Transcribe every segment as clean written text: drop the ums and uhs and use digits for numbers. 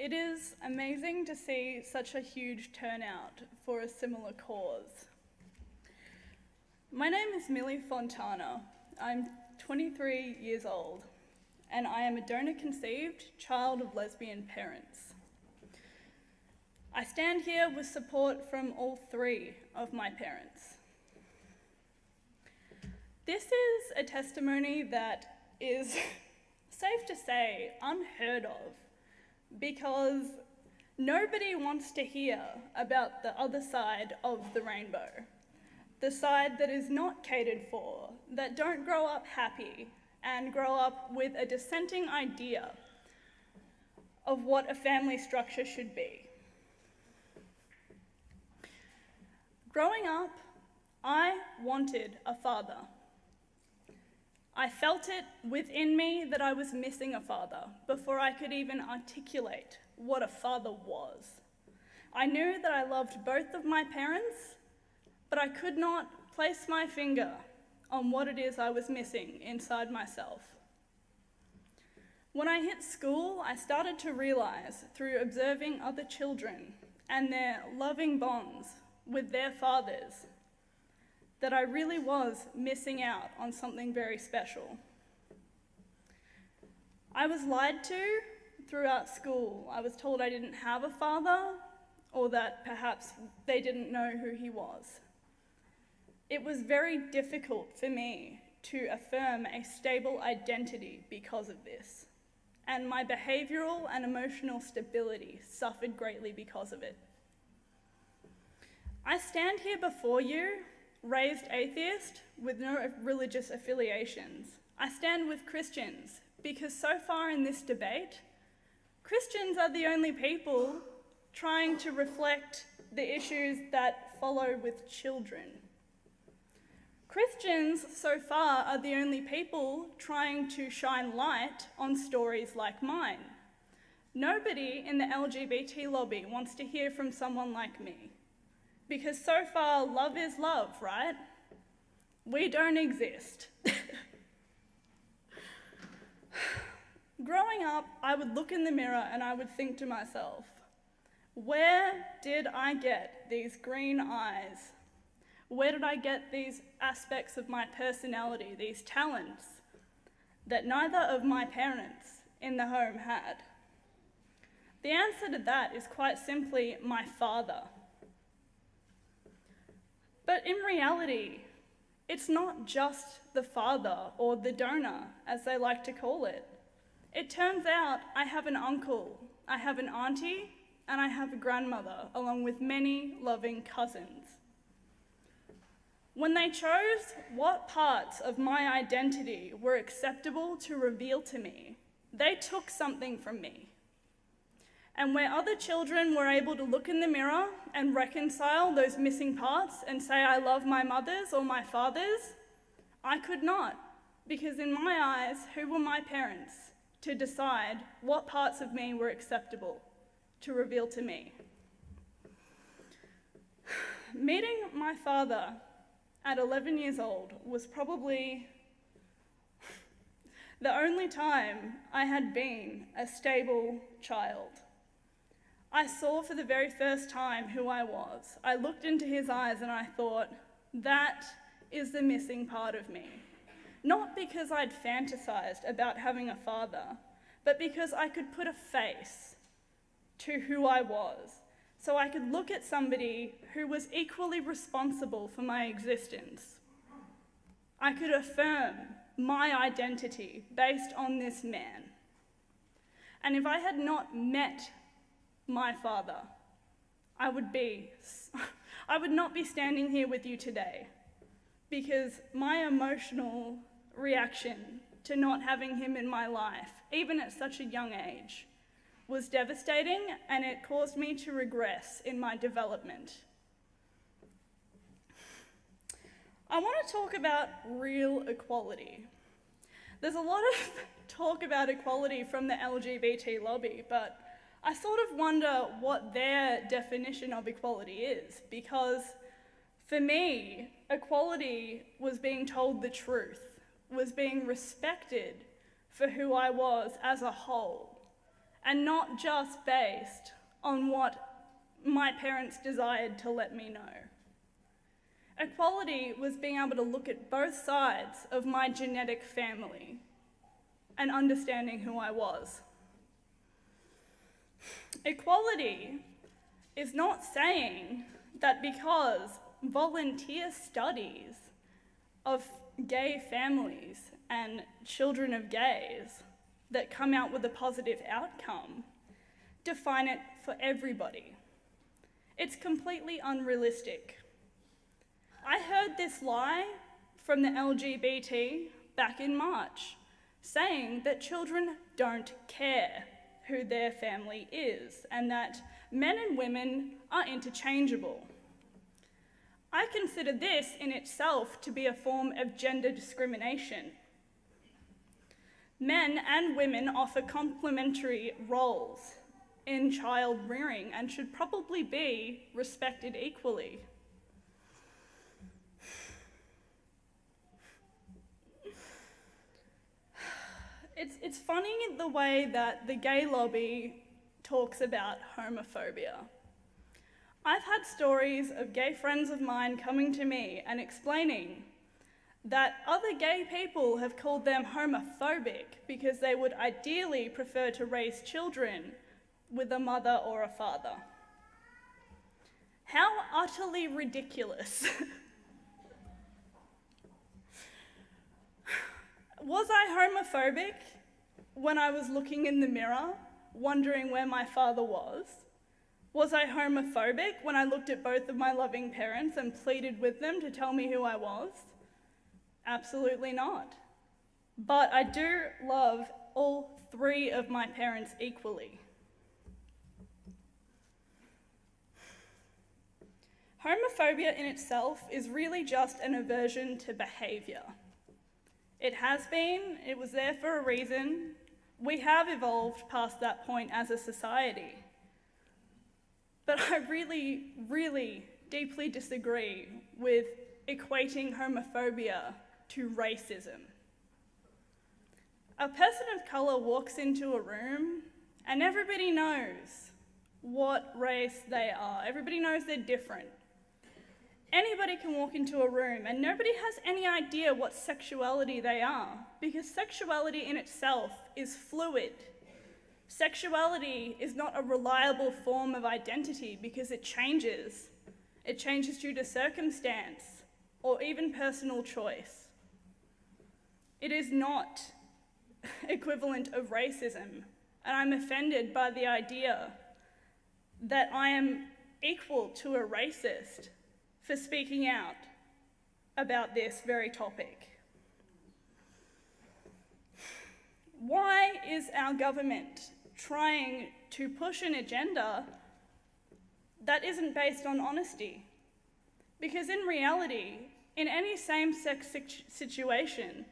It is amazing to see such a huge turnout for a similar cause. My name is Millie Fontana. I'm 23 years old, and I am a donor-conceived child of lesbian parents. I stand here with support from all three of my parents. This is a testimony that is, safe to say, unheard of, because nobody wants to hear about the other side of the rainbow, the side that is not catered for, that don't grow up happy and grow up with a dissenting idea of what a family structure should be. Growing up, I wanted a father. I felt it within me that I was missing a father before I could even articulate what a father was. I knew that I loved both of my parents, but I could not place my finger on what it is I was missing inside myself. When I hit school, I started to realize through observing other children and their loving bonds with their fathers that I really was missing out on something very special. I was lied to throughout school. I was told I didn't have a father, or that perhaps they didn't know who he was. It was very difficult for me to affirm a stable identity because of this, and my behavioral and emotional stability suffered greatly because of it. I stand here before you, raised atheist with no religious affiliations. I stand with Christians because so far in this debate, Christians are the only people trying to reflect the issues that follow with children. Christians so far are the only people trying to shine light on stories like mine. Nobody in the LGBT lobby wants to hear from someone like me. Because so far, love is love, right? We don't exist. Growing up, I would look in the mirror and I would think to myself, where did I get these green eyes? Where did I get these aspects of my personality, these talents that neither of my parents in the home had? The answer to that is quite simply my father. But in reality, it's not just the father or the donor, as they like to call it. It turns out I have an uncle, I have an auntie, and I have a grandmother, along with many loving cousins. When they chose what parts of my identity were acceptable to reveal to me, they took something from me. And where other children were able to look in the mirror and reconcile those missing parts and say, I love my mothers or my fathers, I could not, because in my eyes, who were my parents to decide what parts of me were acceptable to reveal to me? Meeting my father at 11 years old was probably the only time I had been a stable child. I saw for the very first time who I was. I looked into his eyes and I thought, that is the missing part of me. Not because I'd fantasized about having a father, but because I could put a face to who I was, so I could look at somebody who was equally responsible for my existence. I could affirm my identity based on this man. And if I had not met my father, I would not be standing here with you today, because my emotional reaction to not having him in my life, even at such a young age, was devastating, and it caused me to regress in my development. I want to talk about real equality. There's a lot of talk about equality from the LGBT lobby, but I sort of wonder what their definition of equality is, because for me, equality was being told the truth, was being respected for who I was as a whole, and not just based on what my parents desired to let me know. Equality was being able to look at both sides of my genetic family and understanding who I was. Equality is not saying that because volunteer studies of gay families and children of gays that come out with a positive outcome define it for everybody. It's completely unrealistic. I heard this lie from the LGBT back in March, saying that children don't care who their family is and that men and women are interchangeable. I consider this in itself to be a form of gender discrimination. Men and women offer complementary roles in child rearing and should probably be respected equally. It's funny the way that the gay lobby talks about homophobia. I've had stories of gay friends of mine coming to me and explaining that other gay people have called them homophobic because they would ideally prefer to raise children with a mother or a father. How utterly ridiculous. Was I homophobic when I was looking in the mirror, wondering where my father was? Was I homophobic when I looked at both of my loving parents and pleaded with them to tell me who I was? Absolutely not. But I do love all three of my parents equally. Homophobia in itself is really just an aversion to behaviour. It has been, it was there for a reason. We have evolved past that point as a society. But I really, really deeply disagree with equating homophobia to racism. A person of colour walks into a room and everybody knows what race they are. Everybody knows they're different. Anybody can walk into a room and nobody has any idea what sexuality they are, because sexuality in itself is fluid. Sexuality is not a reliable form of identity because it changes. It changes due to circumstance or even personal choice. It is not equivalent of racism, and I'm offended by the idea that I am equal to a racist for speaking out about this very topic. Why is our government trying to push an agenda that isn't based on honesty? Because in reality, in any same-sex situation,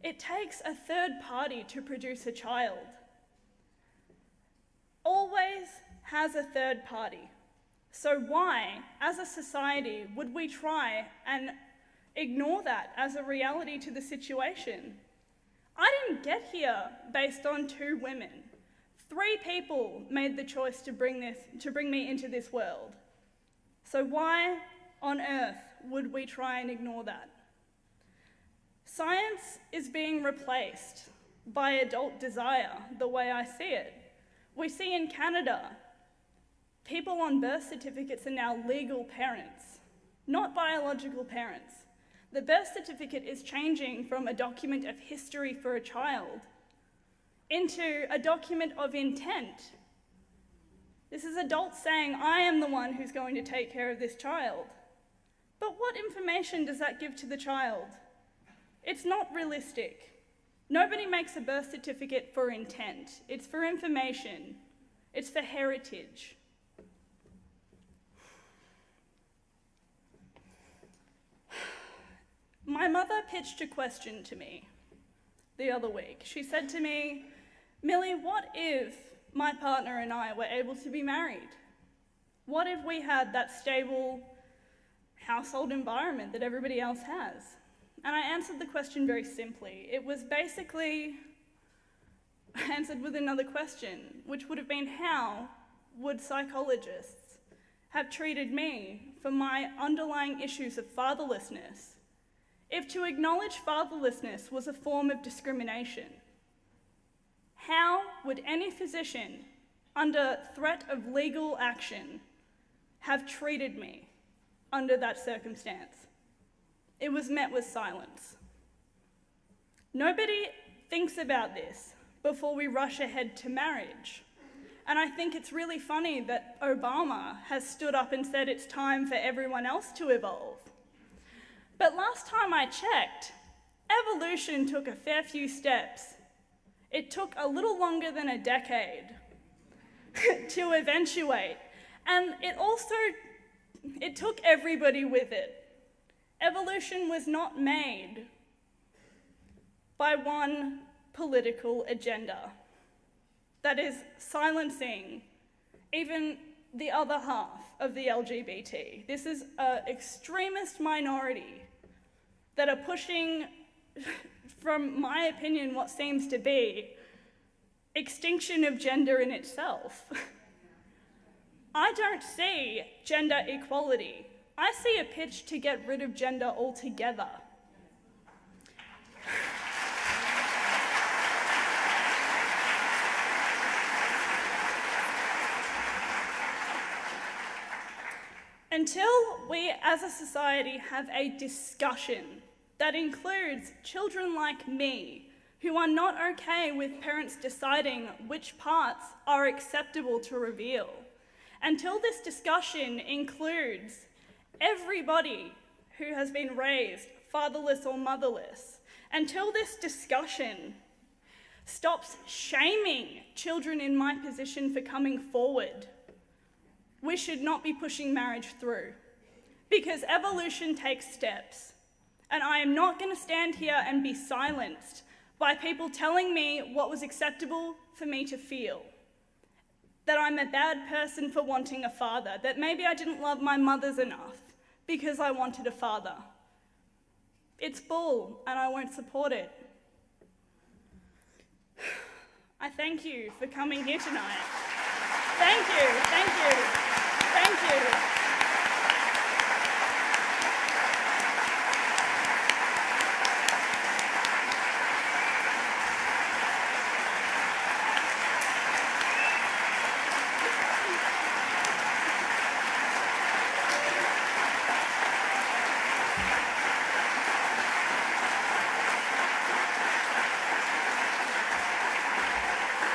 it takes a third party to produce a child. Always has a third party. So why, as a society, would we try and ignore that as a reality to the situation? I didn't get here based on 2 women. 3 people made the choice to bring me into this world. So why on earth would we try and ignore that? Science is being replaced by adult desire, the way I see it. We see in Canada, people on birth certificates are now legal parents, not biological parents. The birth certificate is changing from a document of history for a child into a document of intent. This is adults saying, I am the one who's going to take care of this child. But what information does that give to the child? It's not realistic. Nobody makes a birth certificate for intent. It's for information. It's for heritage. My mother pitched a question to me the other week. She said to me, Millie, what if my partner and I were able to be married? What if we had that stable household environment that everybody else has? And I answered the question very simply. It was basically, answered with another question, which would have been, how would psychologists have treated me for my underlying issues of fatherlessness if to acknowledge fatherlessness was a form of discrimination? How would any physician under threat of legal action have treated me under that circumstance? It was met with silence. Nobody thinks about this before we rush ahead to marriage. And I think it's really funny that Obama has stood up and said it's time for everyone else to evolve. But last time I checked, evolution took a fair few steps. It took a little longer than a decade to eventuate. And it took everybody with it. Evolution was not made by one political agenda that is silencing even the other half of the LGBT. This is an extremist minority that are pushing, from my opinion, what seems to be extinction of gender in itself. I don't see gender equality. I see a pitch to get rid of gender altogether. Until we as a society have a discussion that includes children like me who are not okay with parents deciding which parts are acceptable to reveal, until this discussion includes everybody who has been raised fatherless or motherless, until this discussion stops shaming children in my position for coming forward, we should not be pushing marriage through, because evolution takes steps. And I am not going to stand here and be silenced by people telling me what was acceptable for me to feel. That I'm a bad person for wanting a father, that maybe I didn't love my mothers enough because I wanted a father. It's bull, and I won't support it. I thank you for coming here tonight. Thank you, thank you, thank you.